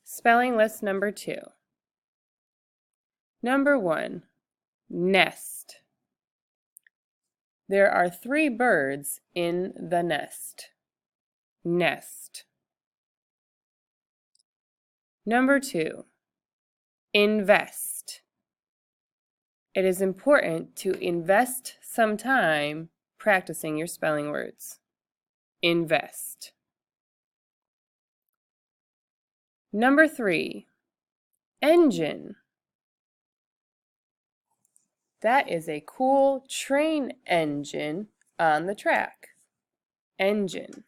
Spelling list number 2. Number 1, nest. There are 3 birds in the nest. Nest. Number 2, invest. It is important to invest some time practicing your spelling words. Invest. Number 3, engine. That is a cool train engine on the track. Engine.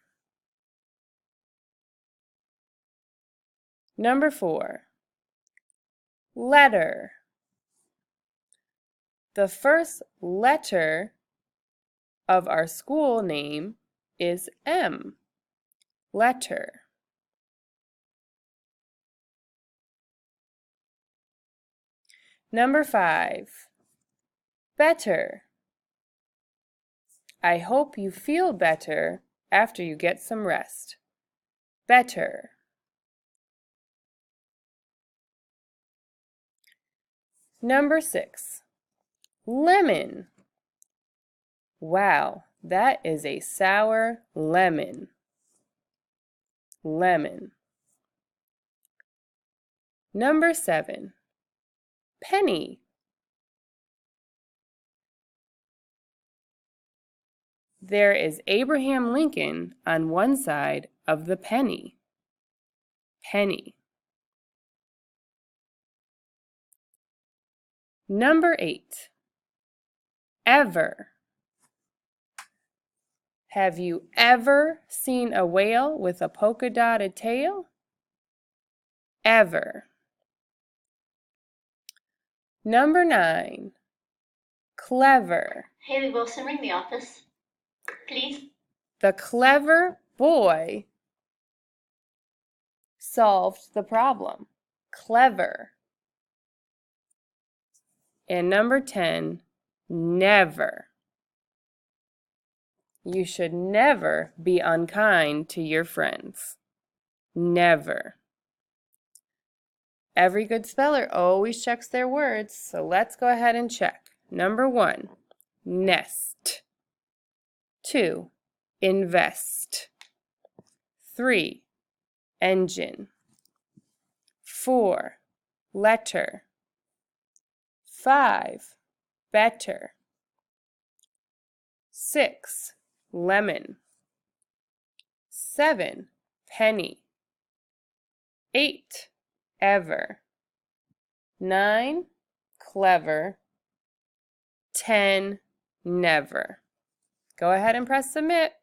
Number 4, letter. The first letter of our school name is M. Letter. Number 5, better. I hope you feel better after you get some rest. Better. Number 6, lemon. Wow, that is a sour lemon. Lemon. Number 7, penny. There is Abraham Lincoln on one side of the penny. Penny. Number 8, ever. Have you ever seen a whale with a polka-dotted tail? Ever. Number 9, clever. Haley Wilson, ring the office, please. The clever boy solved the problem. Clever. And number 10, never. You should never be unkind to your friends. Never. Every good speller always checks their words, so let's go ahead and check. Number 1, nest. 2, invest. 3, engine. 4, letter. 5, better. 6, lemon. 7, penny. 8, ever. 9, clever. 10, never. Go ahead and press submit.